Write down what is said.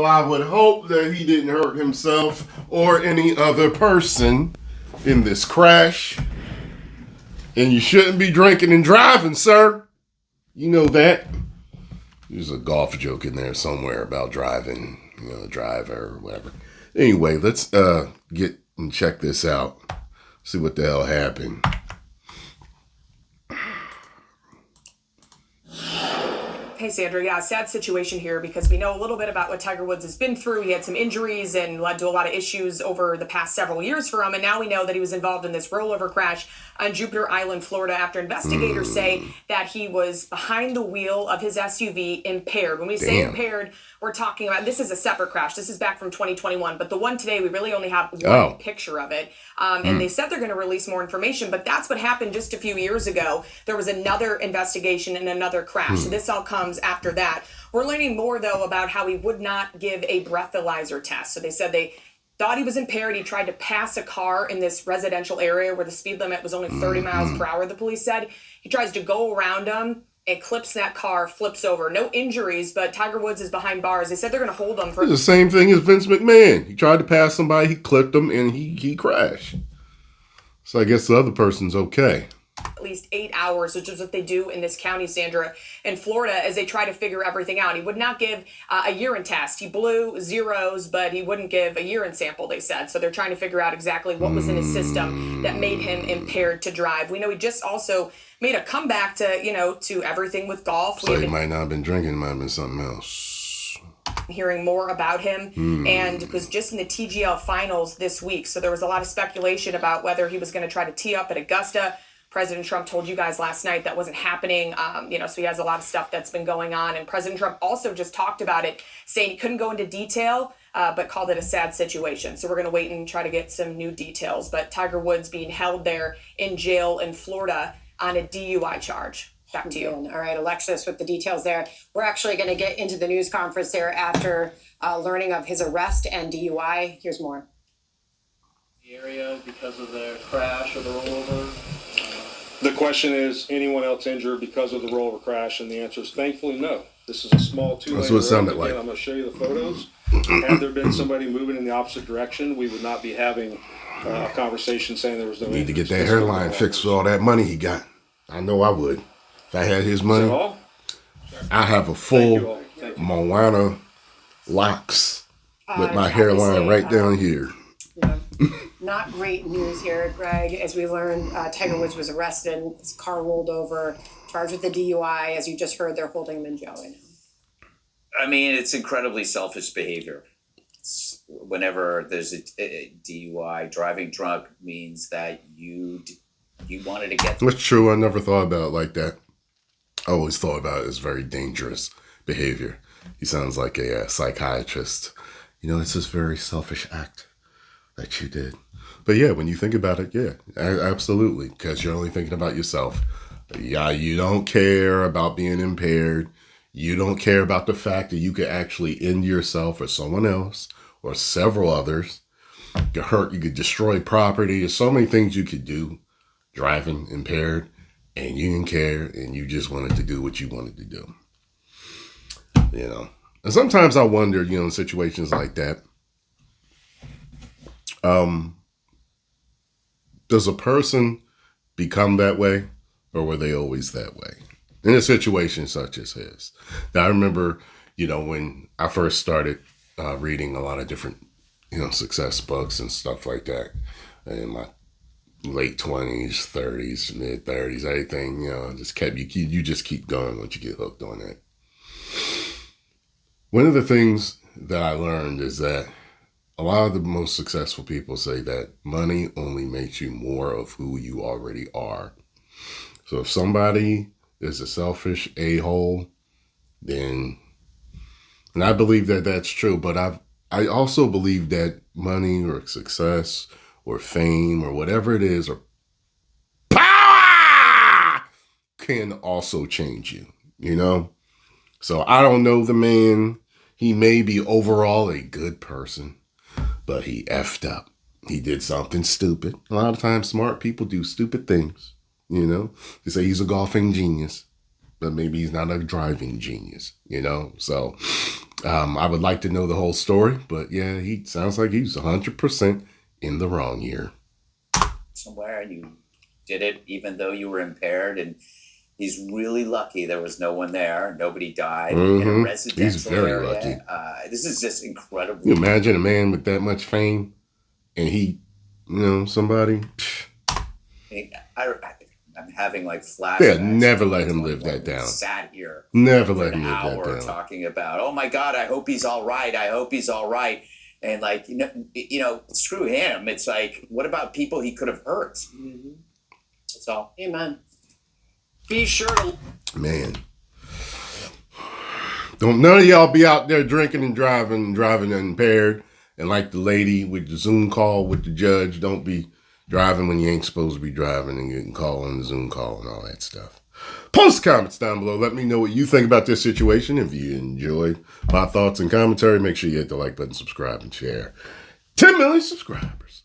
Well, I would hope that he didn't hurt himself or any other person in this crash. And you shouldn't be drinking and driving, sir. You know that. There's a golf joke in there somewhere about driving, driver or whatever. Anyway, let's get and check this out. See what the hell happened. Hey, Sandra. Yeah, sad situation here because we know a little bit about what Tiger Woods has been through. He had some injuries and led to a lot of issues over the past several years for him. And now we know that he was involved in this rollover crash on Jupiter Island, Florida, after investigators say that he was behind the wheel of his SUV impaired. When we say impaired, we're talking about, this is a separate crash. This is back from 2021. But the one today, we really only have one picture of it. And they said they're going to release more information. But that's what happened just a few years ago. There was another investigation and another crash. So this all comes after that. We're learning more, though, about how he would not give a breathalyzer test. So they said they thought he was impaired. He tried to pass a car in this residential area where the speed limit was only 30 miles per hour, the police said. He tries to go around him and clips that car, flips over. No injuries, but Tiger Woods is behind bars. They said they're going to hold him for... It's the same thing as Vince McMahon. He tried to pass somebody, he clipped him, and he crashed. So I guess the other person's okay. At least 8 hours, which is what they do in this county, Sandra, in Florida, as they try to figure everything out. He would not give a urine test. He blew zeros, but he wouldn't give a urine sample, they said. So they're trying to figure out exactly what was in his system that made him impaired to drive. We know he just also made a comeback to, to everything with golf. So he might not have been drinking, might have been something else. Hearing more about him and was just in the TGL finals this week. So there was a lot of speculation about whether he was going to try to tee up at Augusta. President Trump told you guys last night that wasn't happening, so he has a lot of stuff that's been going on. And President Trump also just talked about it, saying he couldn't go into detail, but called it a sad situation. So we're going to wait and try to get some new details. But Tiger Woods being held there in jail in Florida on a DUI charge. Back to you. All right, Alexis, with the details there. We're actually going to get into the news conference there after learning of his arrest and DUI. Here's more. The area because of the crash or the rollover? The question is, anyone else injured because of the rollover crash? And the answer is thankfully no. This is a small two-lane road. That's what it sounded like. I'm going to show you the photos. Had there been somebody moving in the opposite direction, we would not be having a conversation saying there was no Need to get that hairline fixed with all that money he got. I know I would. If I had his money, I have a full Moana locks with my hairline right down here. Yeah. Not great news here, Greg. As we learned, Tiger Woods was arrested. His car rolled over, charged with the DUI. As you just heard, they're holding him in jail right now. I mean, it's incredibly selfish behavior. Whenever there's a DUI, driving drunk means that you wanted to get... That's true. I never thought about it like that. I always thought about it as very dangerous behavior. He sounds like a psychiatrist. It's this very selfish act that you did. But yeah, when you think about it, yeah, absolutely. Because you're only thinking about yourself. Yeah, you don't care about being impaired. You don't care about the fact that you could actually end yourself or someone else or several others. You could hurt, you could destroy property. There's so many things you could do driving impaired, and you didn't care, and you just wanted to do what you wanted to do. And sometimes I wonder, in situations like that, does a person become that way, or were they always that way? In a situation such as his. Now, I remember, when I first started reading a lot of different, success books and stuff like that in my late 20s, 30s, mid 30s, everything, just kept you just keep going once you get hooked on it. One of the things that I learned is that a lot of the most successful people say that money only makes you more of who you already are. So if somebody is a selfish a-hole, then, and I believe that that's true, but I also believe that money or success or fame or whatever it is, or power, can also change you, So I don't know the man. He may be overall a good person, but he effed up. He did something stupid. A lot of times smart people do stupid things, They say he's a golfing genius, but maybe he's not a driving genius, So I would like to know the whole story, but yeah, he sounds like he's 100% in the wrong here. Somewhere you did it even though you were impaired, and he's really lucky there was no one there. Nobody died in a residential He's very area. lucky. This is just incredible. You imagine a man with that much fame and he, somebody. I'm having like flashbacks. They'll never let him live that down. Sat here Never for let an him live hour that down. talking about, oh my God, I hope he's all right. I hope he's all right. And like, screw him. It's like, what about people he could have hurt? That's all. Amen. Be sure to Man. Don't none of y'all be out there drinking and driving impaired. And like the lady with the Zoom call with the judge, don't be driving when you ain't supposed to be driving and getting called on the Zoom call and all that stuff. Post comments down below. Let me know what you think about this situation. If you enjoyed my thoughts and commentary, make sure you hit the like button, subscribe, and share. 10 million subscribers.